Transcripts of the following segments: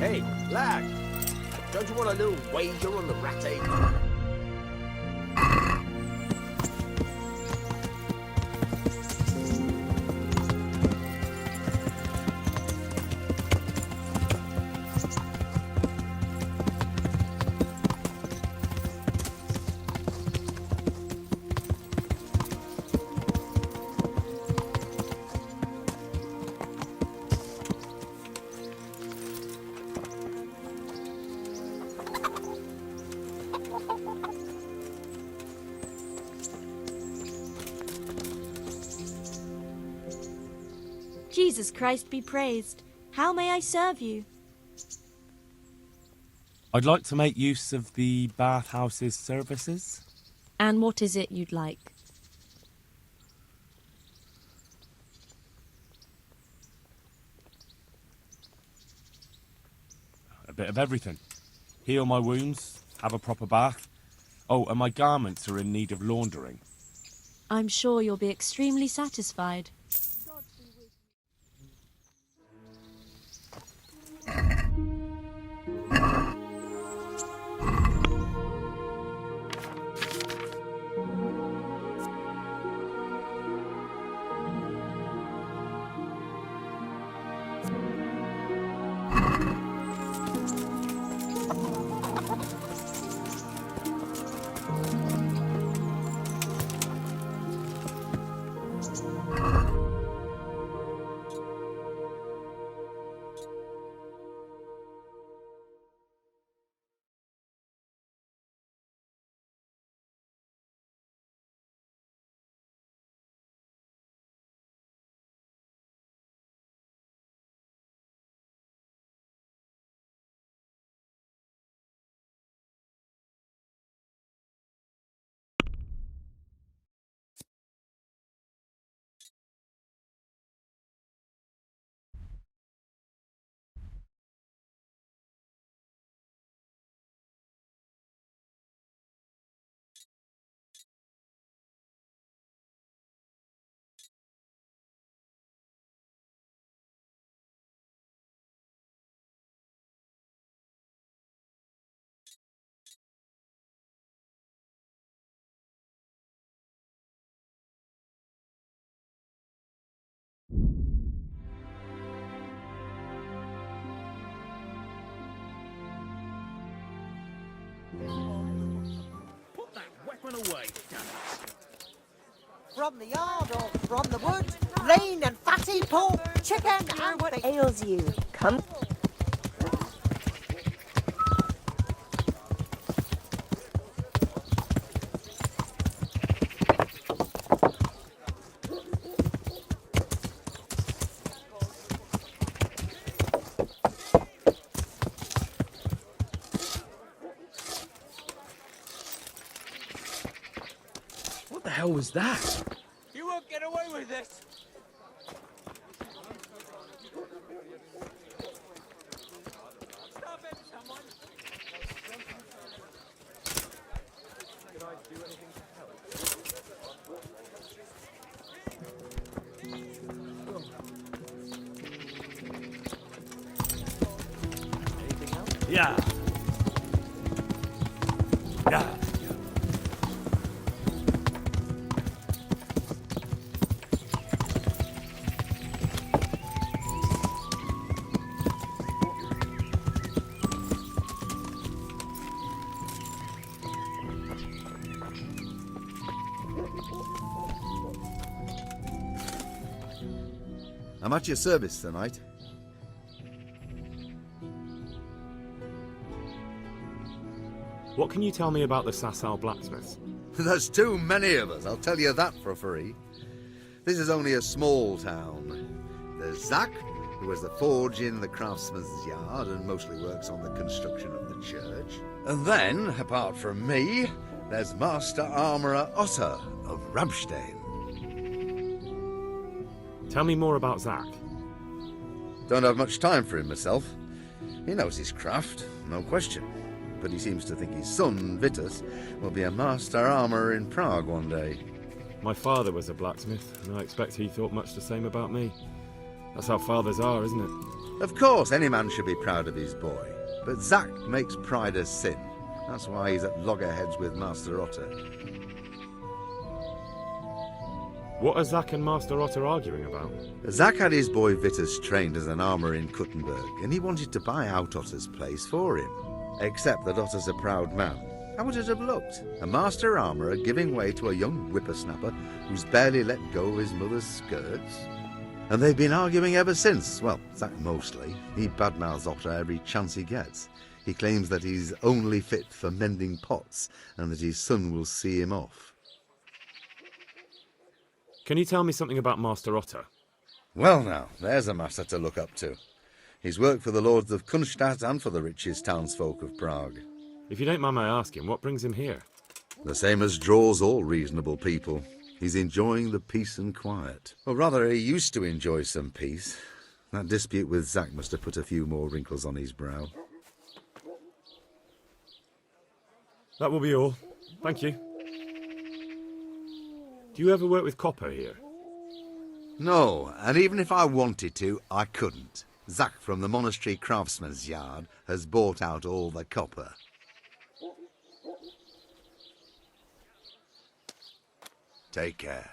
Hey, lad! Don't you want a little wager on the ratty? Jesus Christ be praised. How may I serve you? I'd like to make use of the bathhouse's services. And what is it you'd like? A bit of everything. Heal my wounds, have a proper bath. Oh, and my garments are in need of laundering. I'm sure you'll be extremely satisfied. Put that weapon away, damn it! From the yard or from the wood, lean and fatty pork, chicken and what ails you. Come. What the hell was that? You won't get away with this! Stop it, someone! Can I do anything to help? Anything else? Yeah. Yeah. I'm at your service tonight. What can you tell me about the Sazava blacksmiths? There's too many of us, I'll tell you that for free. This is only a small town. There's Zach, who has the forge in the craftsman's yard and mostly works on the construction of the church. And then, apart from me, there's Master Armourer Otto of Ramstein. Tell me more about Zach. Don't have much time for him myself. He knows his craft, no question. But he seems to think his son, Vitus, will be a master armourer in Prague one day. My father was a blacksmith, and I expect he thought much the same about me. That's how fathers are, isn't it? Of course, any man should be proud of his boy, but Zach makes pride a sin. That's why he's at loggerheads with Master Otter. What are Zach and Master Otter arguing about? Zach had his boy Vitus trained as an armourer in Kuttenberg, and he wanted to buy out Otter's place for him. Except that Otter's a proud man. How would it have looked? A master armourer giving way to a young whippersnapper who's barely let go of his mother's skirts? And they've been arguing ever since. Well, Zach mostly. He badmouths Otter every chance he gets. He claims that he's only fit for mending pots, and that his son will see him off. Can you tell me something about Master Otter? Well now, there's a master to look up to. He's worked for the lords of Kunstadt and for the richest townsfolk of Prague. If you don't mind my asking, what brings him here? The same as draws all reasonable people. He's enjoying the peace and quiet. Or rather, he used to enjoy some peace. That dispute with Zach must have put a few more wrinkles on his brow. That will be all. Thank you. Do you ever work with copper here? No, and even if I wanted to, I couldn't. Zach from the monastery craftsman's yard has bought out all the copper. Take care.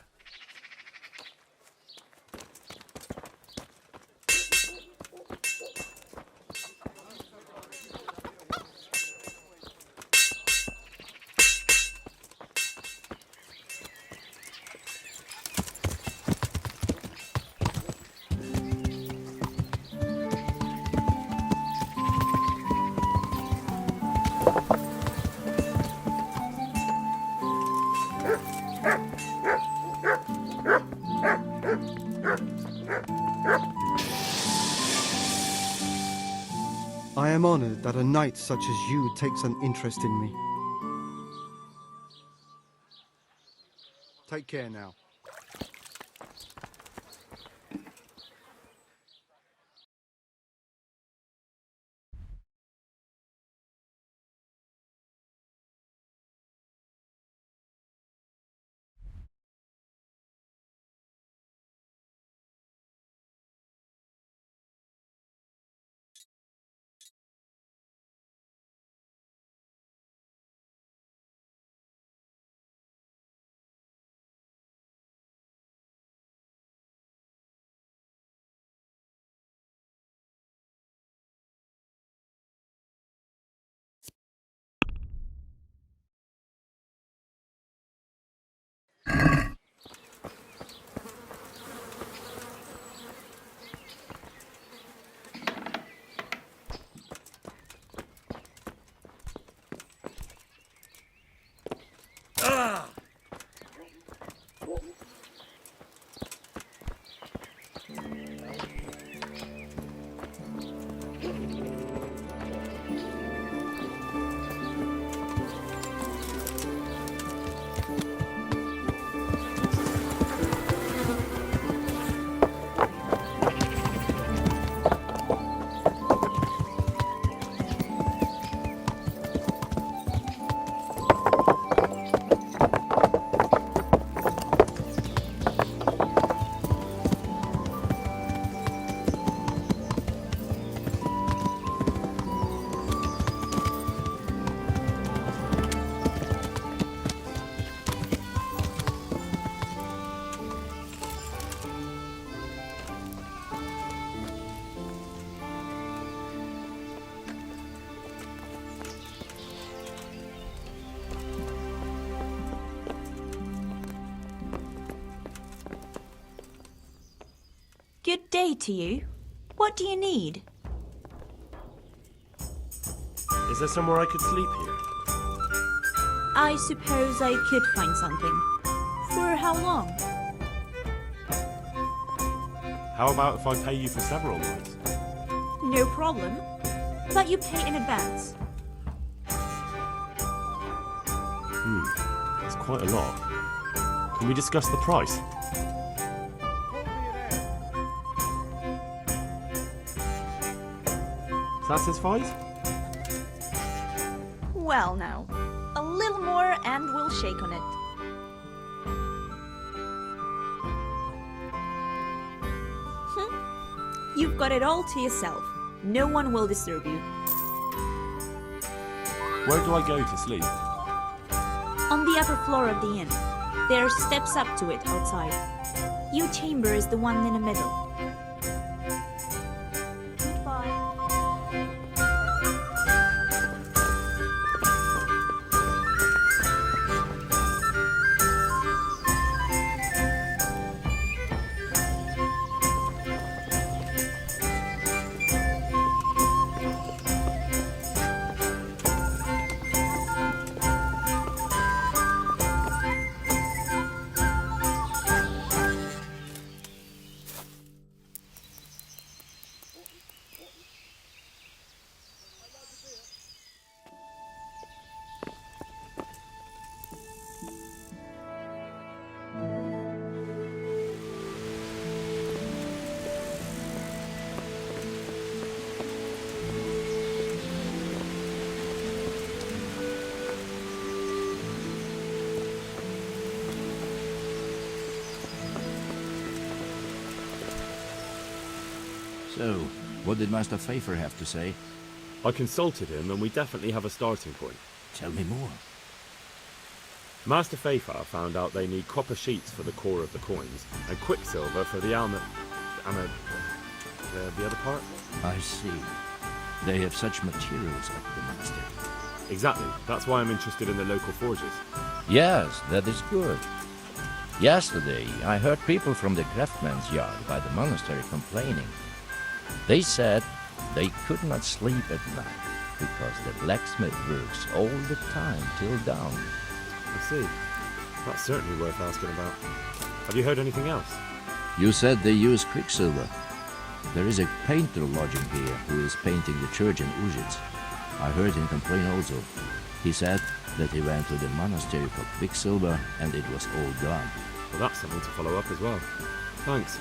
I am honored that a knight such as you takes an interest in me. Take care now. Good day to you. What do you need? Is there somewhere I could sleep here? I suppose I could find something. For how long? How about if I pay you for several nights? No problem. But you pay in advance. It's quite a lot. Can we discuss the price? Satisfied? Well now, a little more and we'll shake on it. You've got it all to yourself. No one will disturb you. Where do I go to sleep? On the upper floor of the inn. There are steps up to it outside. Your chamber is the one in the middle. Goodbye. So, what did Master Pfeiffer have to say? I consulted him and we definitely have a starting point. Tell me more. Master Pfeiffer found out they need copper sheets for the core of the coins and quicksilver for the the other part? I see. They have such materials at the monastery. Exactly. That's why I'm interested in the local forges. Yes, that is good. Yesterday, I heard people from the craftsman's yard by the monastery complaining. They said they could not sleep at night because the blacksmith works all the time till dawn. I see. That's certainly worth asking about. Have you heard anything else? You said they use quicksilver. There is a painter lodging here who is painting the church in Ujits. I heard him complain also. He said that he went to the monastery for quicksilver and it was all gone. Well, that's something to follow up as well. Thanks.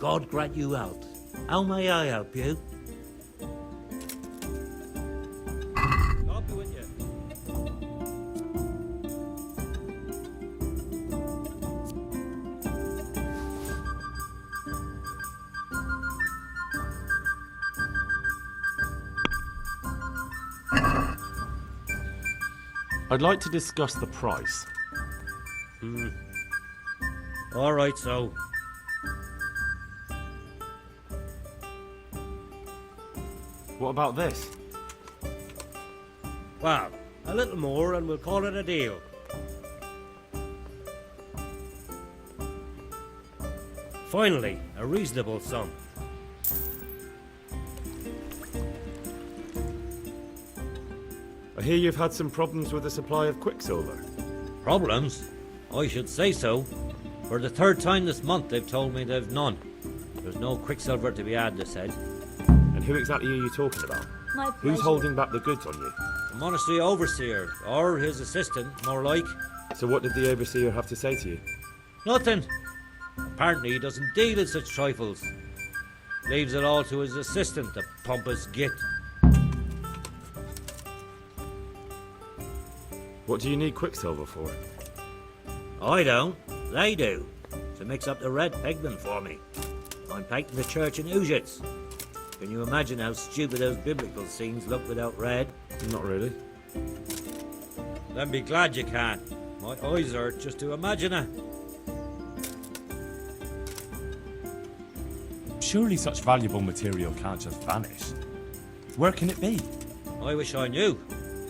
God grant you health. How may I help you? I'll be with you. I'd like to discuss the price. All right, so. What about this? Well, a little more and we'll call it a deal. Finally, a reasonable sum. I hear you've had some problems with the supply of quicksilver. Problems? I should say so. For the third time this month they've told me they've none. There's no quicksilver to be had, they said. And who exactly are you talking about? My Who's pleasure. holding back the goods on you? The monastery overseer, or his assistant, more like. So what did the overseer have to say to you? Nothing. Apparently he doesn't deal in such trifles. Leaves it all to his assistant, the pompous git. What do you need quicksilver for? I don't. They do. To mix up the red pigment for me. I'm painting the church in Ujits. Can you imagine how stupid those biblical scenes look without red? Not really. Then be glad you can. My eyes hurt just to imagine it. Surely such valuable material can't just vanish. Where can it be? I wish I knew.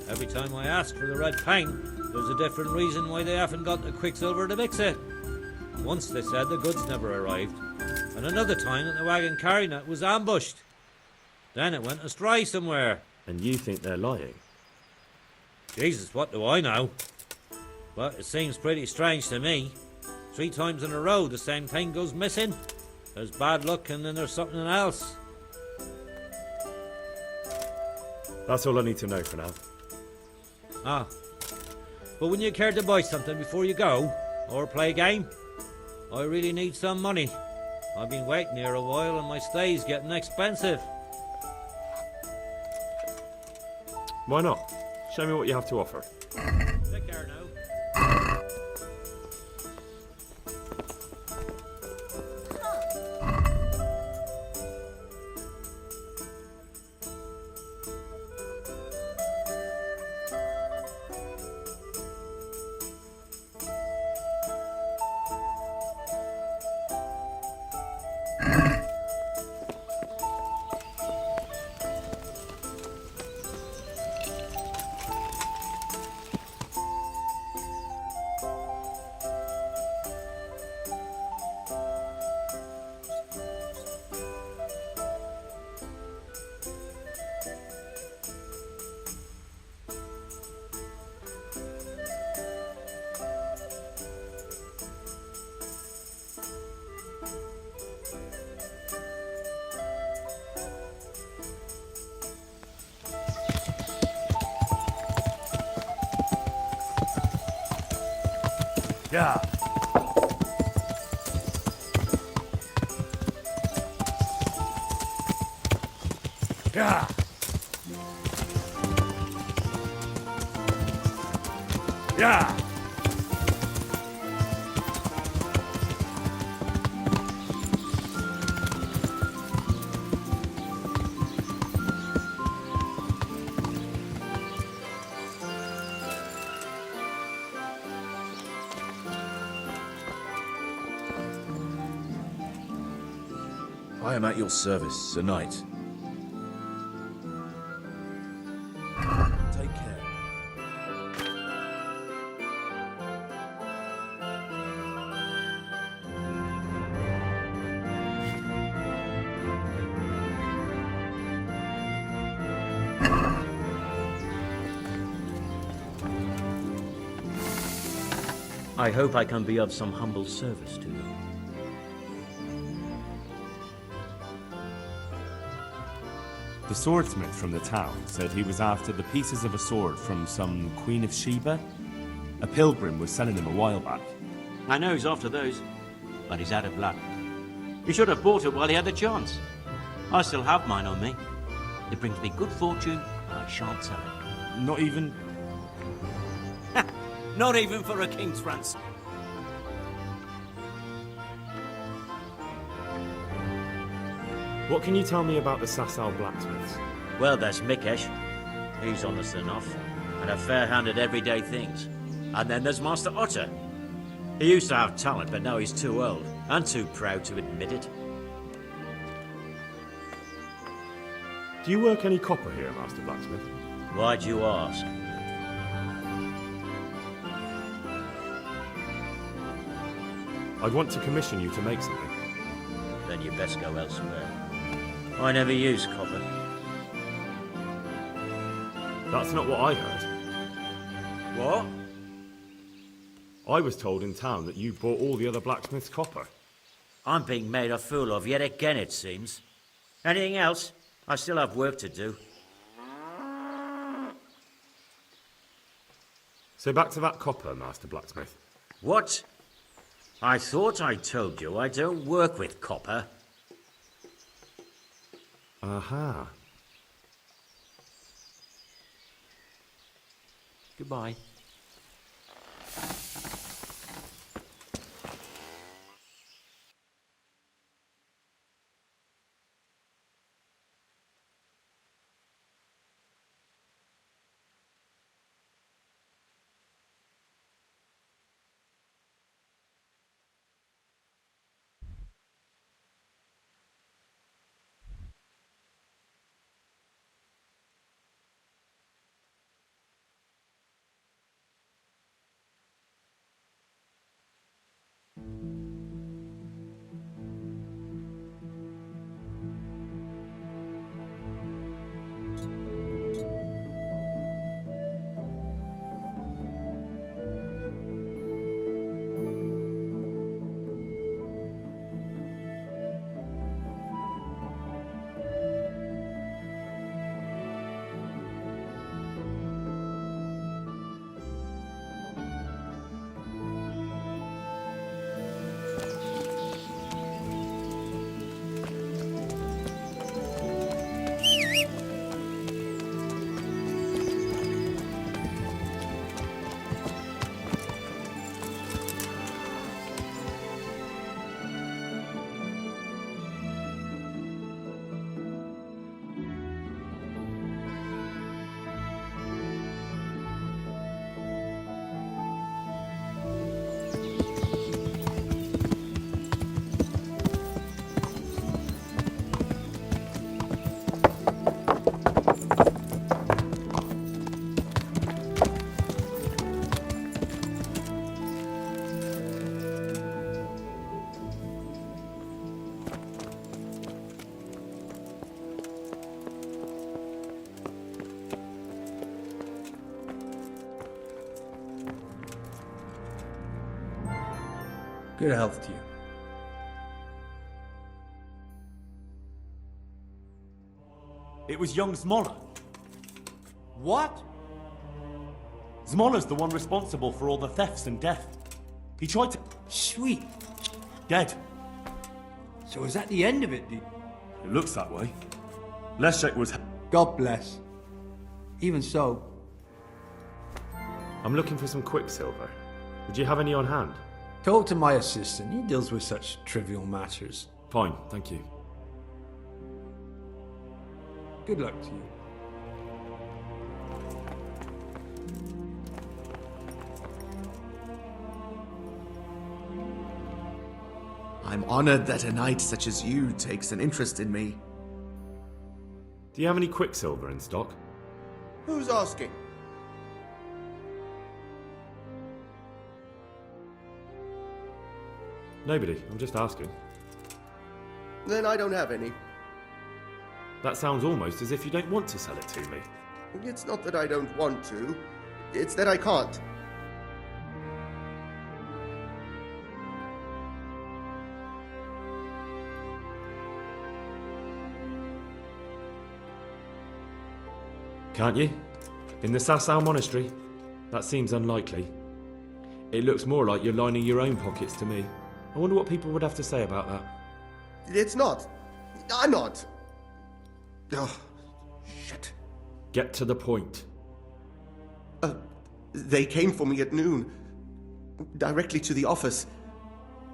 Every time I ask for the red paint, there's a different reason why they haven't got the quicksilver to mix it. Once they said the goods never arrived, and another time that the wagon carrying it was ambushed. Then it went astray somewhere. And you think they're lying? Jesus, what do I know? But it seems pretty strange to me. 3 times in a row the same thing goes missing. There's bad luck and then there's something else. That's all I need to know for now. Ah. But wouldn't you care to buy something before you go? Or play a game? I really need some money. I've been waiting here a while and my stay's getting expensive. Why not? Show me what you have to offer. Take care now. Yeah. Yeah. Yeah. I am at your service, Sir Knight. Take care. I hope I can be of some humble service to you. The swordsmith from the town said he was after the pieces of a sword from some Queen of Sheba. A pilgrim was selling them a while back. I know he's after those, but he's out of luck. He should have bought it while he had the chance. I still have mine on me. It brings me good fortune, and I shan't sell it. Not even... Not even for a king's ransom. What can you tell me about the Sazava blacksmiths? Well, there's Mikesh. He's honest enough, and a fair-handed everyday things. And then there's Master Otter. He used to have talent, but now he's too old, and too proud to admit it. Do you work any copper here, Master Blacksmith? Why'd you ask? I'd want to commission you to make something. Then you best go elsewhere. I never use copper. That's not what I heard. What? I was told in town that you bought all the other blacksmiths' copper. I'm being made a fool of yet again, it seems. Anything else? I still have work to do. So back to that copper, Master Blacksmith. What? I thought I told you I don't work with copper. Aha. Goodbye. Good health to you. It was young Zmola. What? Zmola's the one responsible for all the thefts and death. He tried to... Sweet. Dead. So is that the end of it, dude? It looks that way. Leszek was... God bless. Even so. I'm looking for some quicksilver. Would you have any on hand? Talk to my assistant. He deals with such trivial matters. Fine, thank you. Good luck to you. I'm honored that a knight such as you takes an interest in me. Do you have any quicksilver in stock? Who's asking? Nobody, I'm just asking. Then I don't have any. That sounds almost as if you don't want to sell it to me. It's not that I don't want to, it's that I can't. Can't you? In the Sazava monastery? That seems unlikely. It looks more like you're lining your own pockets to me. I wonder what people would have to say about that. It's not. I'm not. Oh, shit. Get to the point. They came for me at noon. Directly to the office.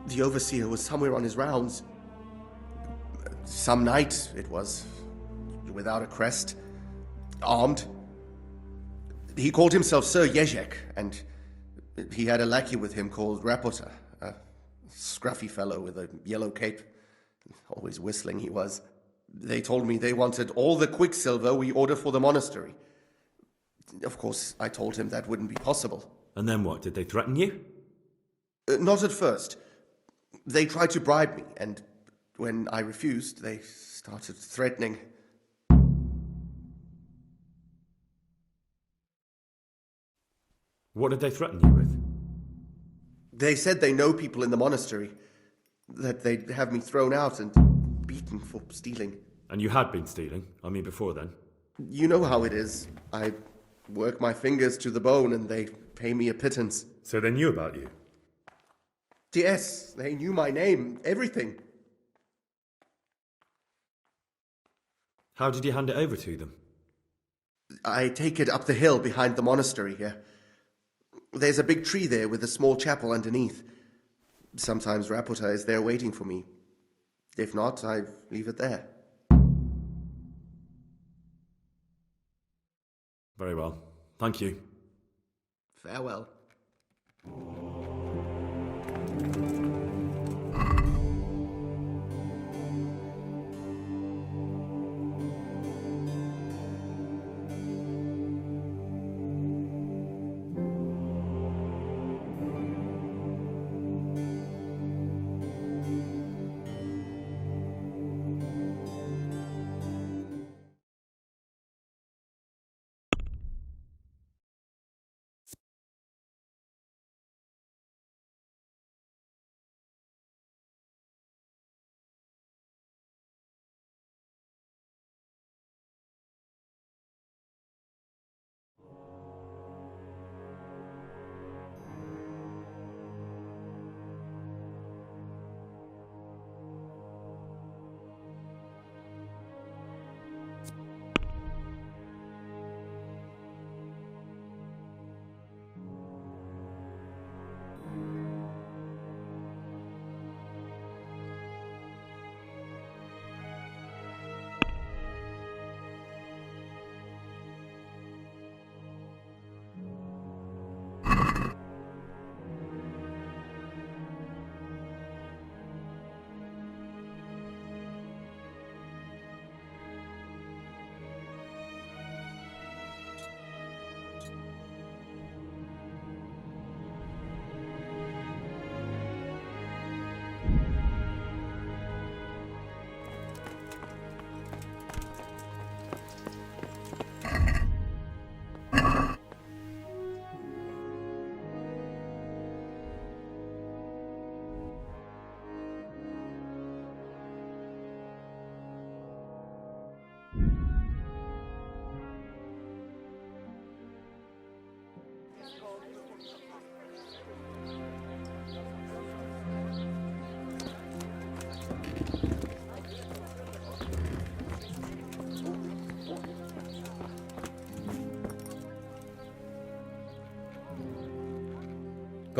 The overseer was somewhere on his rounds. Some knight, it was. Without a crest. Armed. He called himself Sir Jezek, and he had a lackey with him called Rapota, a scruffy fellow with a yellow cape. Always whistling he was. They told me they wanted all the quicksilver we order for the monastery. Of course, I told him that wouldn't be possible. And then what? Did they threaten you? Not at first. They tried to bribe me, and when I refused, they started threatening. What did they threaten you with? They said they know people in the monastery, that they'd have me thrown out and beaten for stealing. And you had been stealing? I mean, before then? You know how it is. I work my fingers to the bone and they pay me a pittance. So they knew about you? Yes, they knew my name, everything. How did you hand it over to them? I take it up the hill behind the monastery here. There's a big tree there with a small chapel underneath. Sometimes Rapota is there waiting for me. If not, I leave it there. Very well. Thank you. Farewell.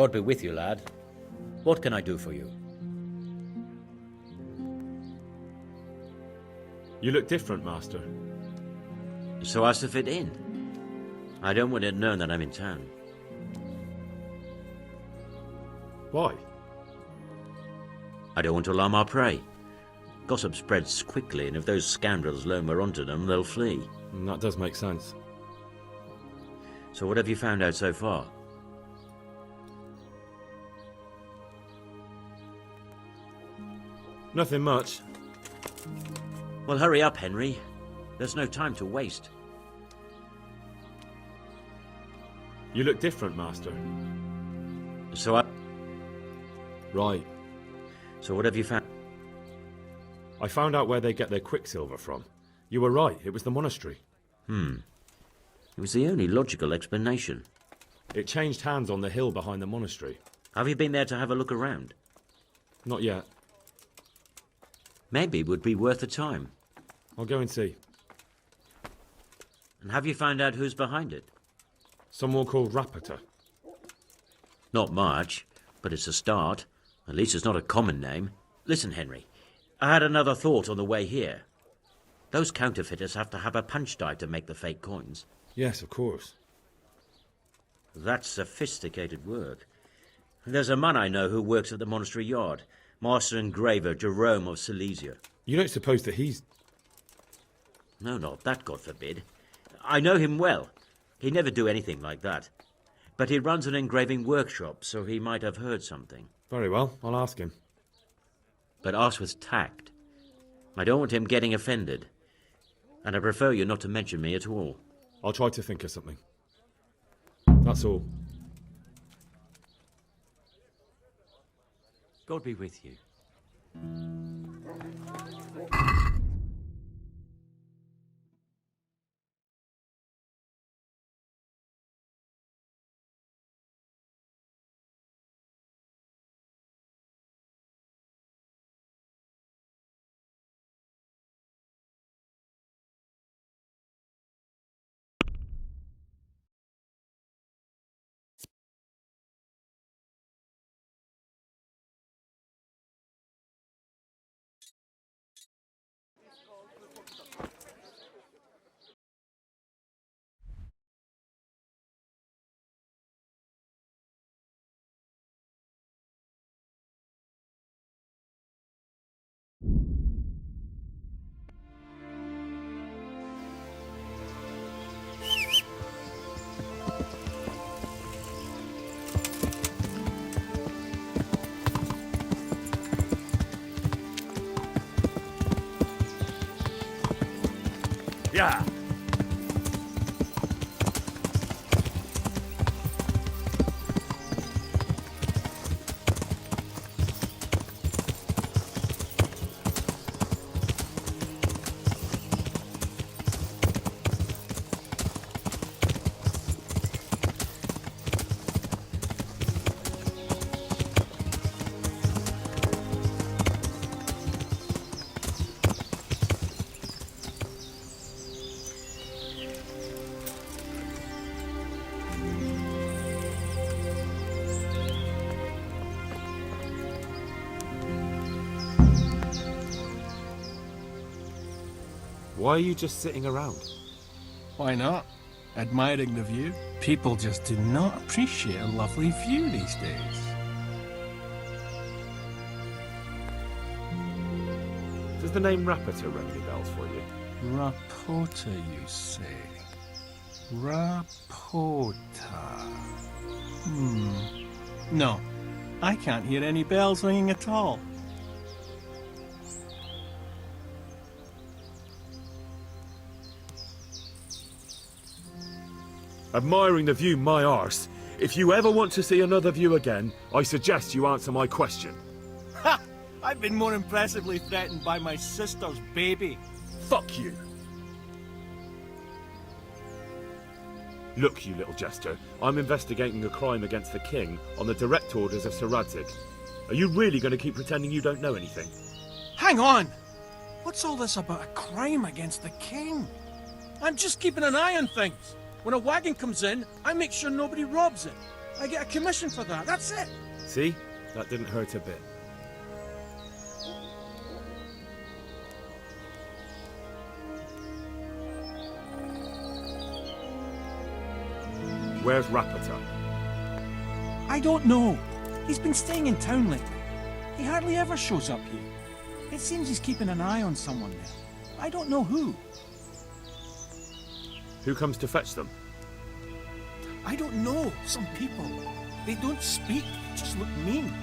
God be with you, lad. What can I do for you? You look different, Master. So as to fit in. I don't want it known that I'm in town. Why? I don't want to alarm our prey. Gossip spreads quickly, and if those scoundrels learn we're onto them, they'll flee. That does make sense. So what have you found out so far? Nothing much. Well, hurry up, Henry. There's no time to waste. You look different, Master. So Right. So what have you found? I found out where they get their quicksilver from. You were right, it was the monastery. It was the only logical explanation. It changed hands on the hill behind the monastery. Have you been there to have a look around? Not yet. Maybe it would be worth the time. I'll go and see. And have you found out who's behind it? Someone called Rapita. Not much, but it's a start. At least it's not a common name. Listen, Henry, I had another thought on the way here. Those counterfeiters have to have a punch dive to make the fake coins. Yes, of course. That's sophisticated work. There's a man I know who works at the monastery yard, Master Engraver Jerome of Silesia. You don't suppose that he's... No, not that, God forbid. I know him well. He'd never do anything like that. But he runs an engraving workshop, so he might have heard something. Very well, I'll ask him. But ask with tact. I don't want him getting offended. And I prefer you not to mention me at all. I'll try to think of something. That's all. God be with you. Yeah. Why are you just sitting around? Why not? Admiring the view. People just do not appreciate a lovely view these days. Does the name Rapita ring any bells for you? Rapota, you say? Rapota. No, I can't hear any bells ringing at all. Admiring the view, my arse. If you ever want to see another view again, I suggest you answer my question. Ha! I've been more impressively threatened by my sister's baby. Fuck you! Look, you little jester, I'm investigating a crime against the king on the direct orders of Sir Radzig. Are you really going to keep pretending you don't know anything? Hang on! What's all this about a crime against the king? I'm just keeping an eye on things. When a wagon comes in, I make sure nobody robs it. I get a commission for that, that's it. See? That didn't hurt a bit. Where's Rapata? I don't know. He's been staying in town lately. He hardly ever shows up here. It seems he's keeping an eye on someone there. I don't know who. Who comes to fetch them? I don't know. Some people. They don't speak, just look mean.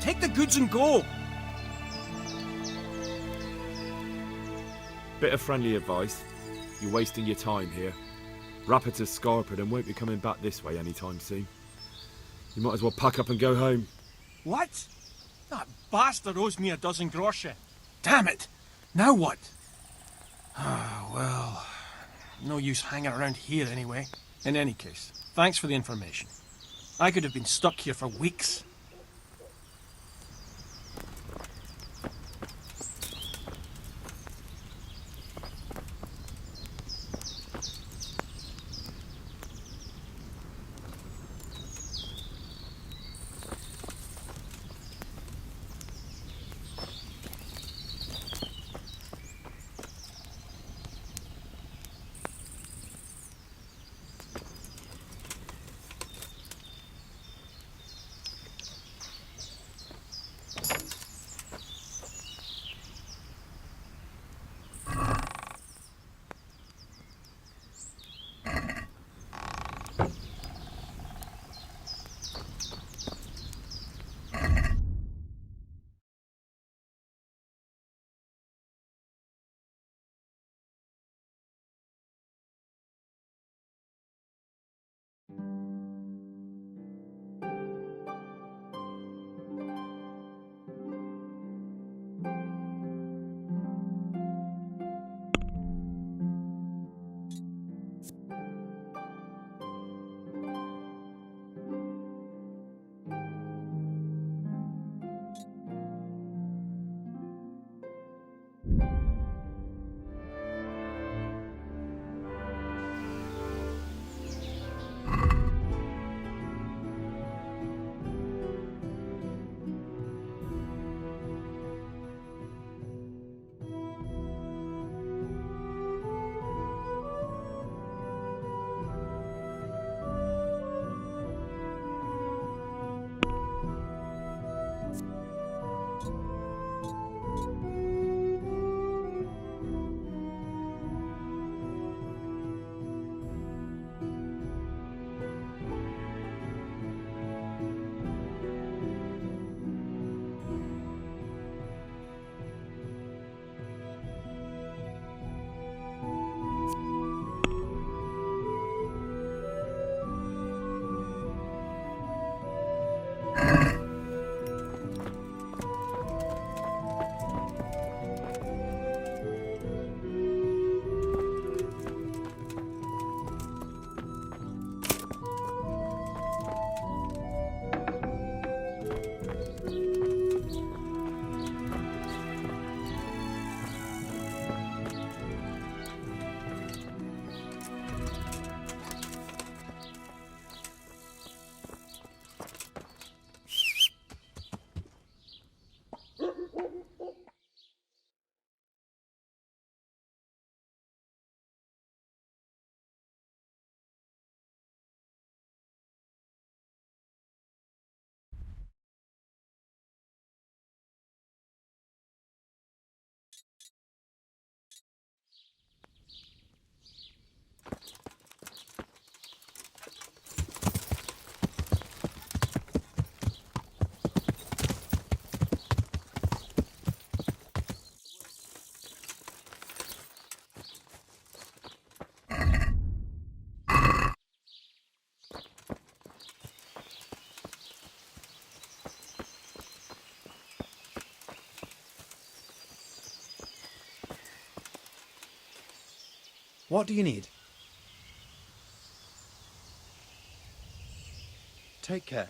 Take the goods and go! Bit of friendly advice. You're wasting your time here. Rapata's scarpered and won't be coming back this way anytime soon. You might as well pack up and go home. What? That bastard owes me a dozen groschen. Damn it! Now what? Ah, well... no use hanging around here anyway. In any case, thanks for the information. I could have been stuck here for weeks. What do you need? Take care.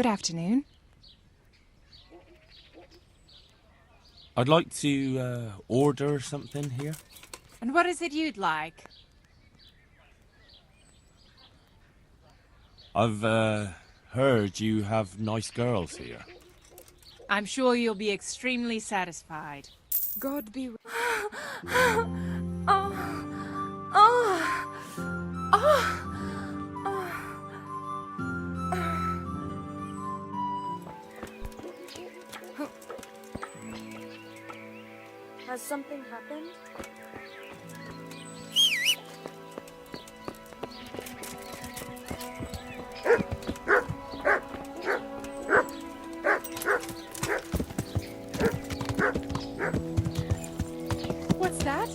Good afternoon. I'd like to order something here. And what is it you'd like? I've heard you have nice girls here. I'm sure you'll be extremely satisfied. God be with Has something happened? What's that?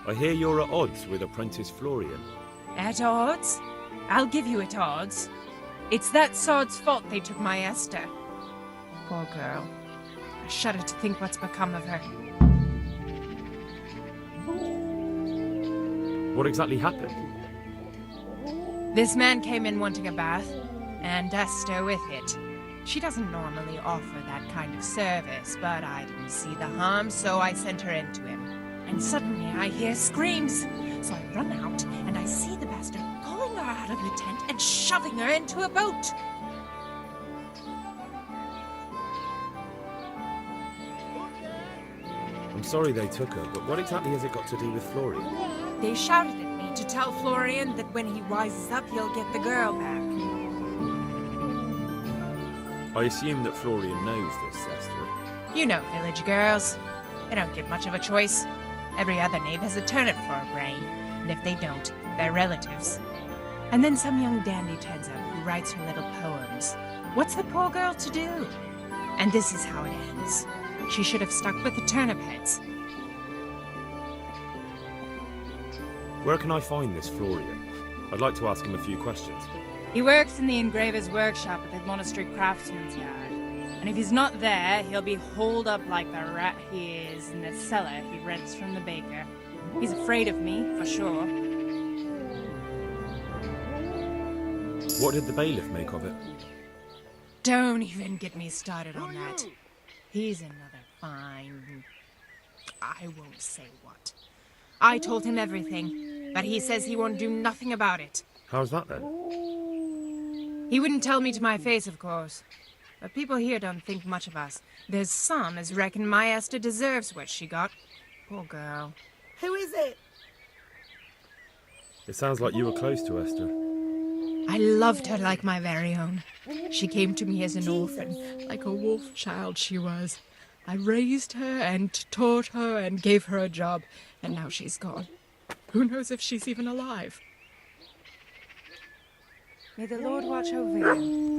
I hear you're at odds with apprentice Florian. At odds? I'll give you at odds. It's that sod's fault they took my Esther. Poor girl. I shudder to think what's become of her. What exactly happened? This man came in wanting a bath, and Esther with it. She doesn't normally offer that kind of service, but I didn't see the harm, so I sent her in to him. And suddenly I hear screams. So I run out, and I see the bastard pulling her out of the tent and shoving her into a boat. I'm sorry they took her, but what exactly has it got to do with Florian? They shouted at me to tell Florian that when he rises up, he'll get the girl back. I assume that Florian knows this, Esther. You know village girls. They don't give much of a choice. Every other knave has a turnip for a brain, and if they don't, they're relatives. And then some young dandy turns up who writes her little poems. What's the poor girl to do? And this is how it ends. She should have stuck with the turnip heads. Where can I find this Florian? I'd like to ask him a few questions. He works in the engraver's workshop at the monastery craftsman's yard. And if he's not there, he'll be holed up like the rat he is in the cellar he rents from the baker. He's afraid of me, for sure. What did the bailiff make of it? Don't even get me started on that. He's another fine... I won't say what. I told him everything, but he says he won't do nothing about it. How's that then? He wouldn't tell me to my face, of course. But people here don't think much of us. There's some as reckon my Esther deserves what she got. Poor girl. Who is it? It sounds like you were close to Esther. I loved her like my very own. She came to me as an orphan, like a wolf child she was. I raised her and taught her and gave her a job, and now she's gone. Who knows if she's even alive? May the Lord watch over you.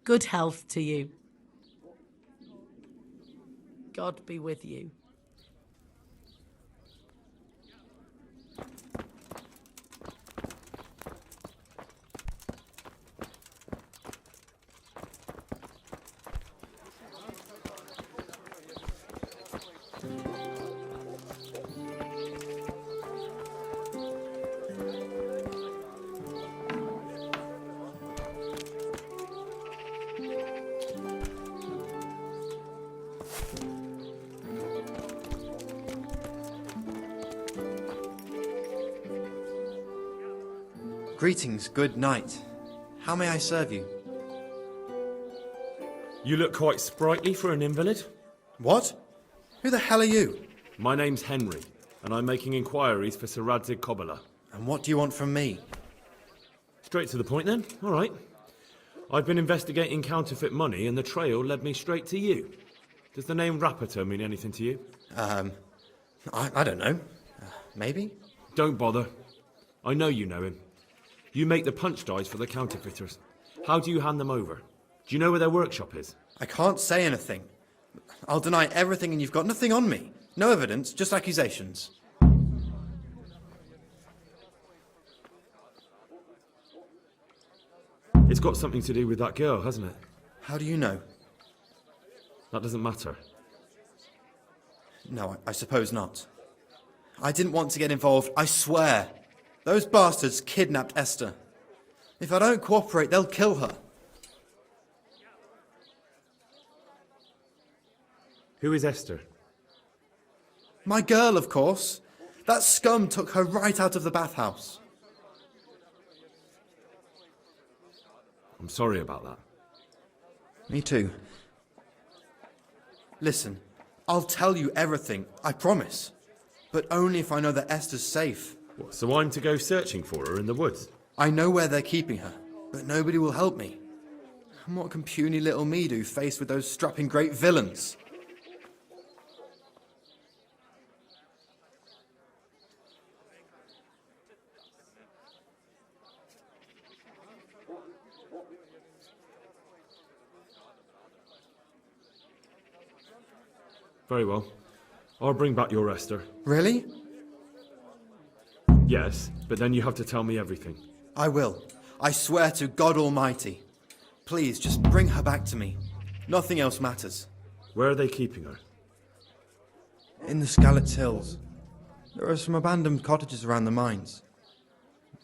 Good health to you. God be with you. Greetings, good night. How may I serve you? You look quite sprightly for an invalid. What? Who the hell are you? My name's Henry, and I'm making inquiries for Sir Radzig Kobyla. And what do you want from me? Straight to the point then. All right. I've been investigating counterfeit money, and the trail led me straight to you. Does the name Rapiter mean anything to you? I don't know. Maybe? Don't bother. I know you know him. You make the punch dies for the counterfeiters. How do you hand them over? Do you know where their workshop is? I can't say anything. I'll deny everything and you've got nothing on me. No evidence, just accusations. It's got something to do with that girl, hasn't it? How do you know? That doesn't matter. No, I suppose not. I didn't want to get involved, I swear. Those bastards kidnapped Esther. If I don't cooperate, they'll kill her. Who is Esther? My girl, of course. That scum took her right out of the bathhouse. I'm sorry about that. Me too. Listen, I'll tell you everything, I promise. But only if I know that Esther's safe. What, so I'm to go searching for her in the woods? I know where they're keeping her, but nobody will help me. And what can puny little me do faced with those strapping great villains? Very well. I'll bring back your Esther. Really? Yes, but then you have to tell me everything. I will. I swear to God Almighty. Please, just bring her back to me. Nothing else matters. Where are they keeping her? In the Skalitz Hills. There are some abandoned cottages around the mines.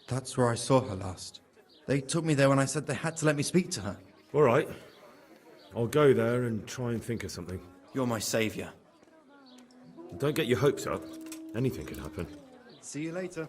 That's where I saw her last. They took me there when I said they had to let me speak to her. All right. I'll go there and try and think of something. You're my saviour. Don't get your hopes up. Anything can happen. See you later.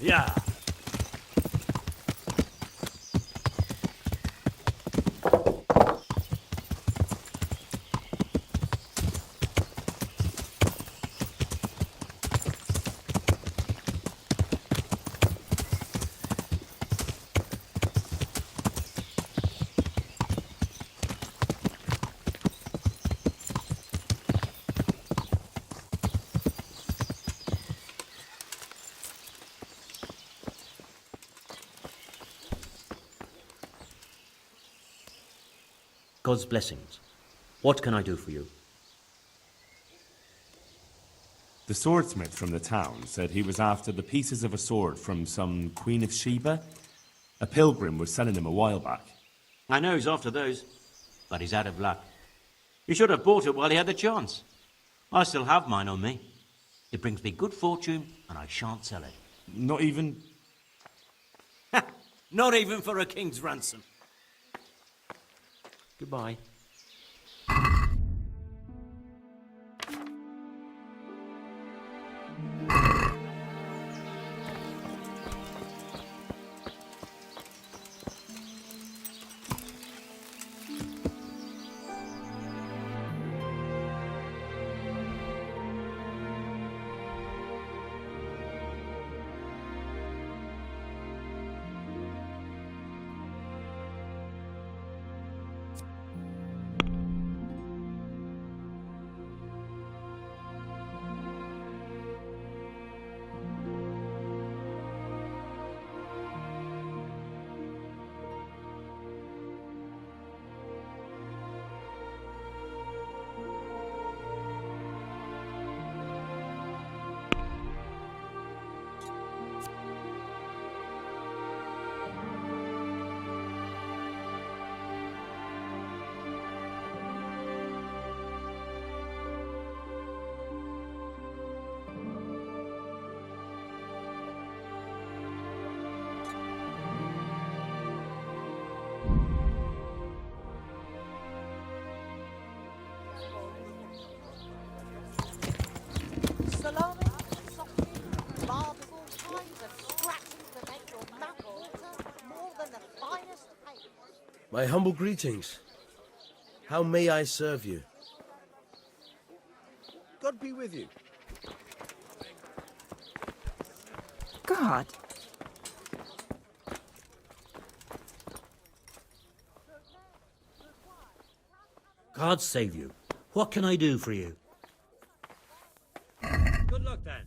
Yeah. God's blessings. What can I do for you? The swordsmith from the town said he was after the pieces of a sword from some Queen of Sheba. A pilgrim was selling them a while back. I know he's after those, but he's out of luck. He should have bought it while he had the chance. I still have mine on me. It brings me good fortune, and I shan't sell it. Not even... Not even for a king's ransom. Goodbye. Salami, sausage, barbs, all kinds of scratchings to make your mouth water more than the finest paint. My humble greetings. How may I serve you? God be with you. God. God save you. What can I do for you? Good luck then.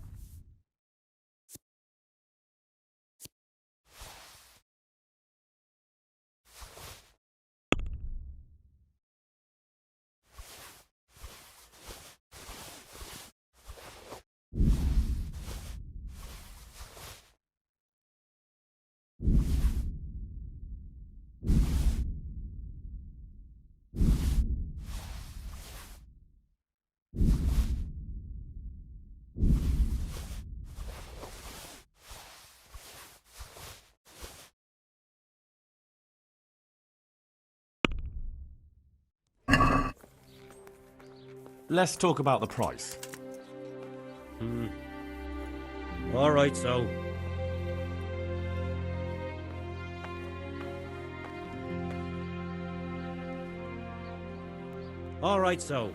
Let's talk about the price. All right, so. All right, so.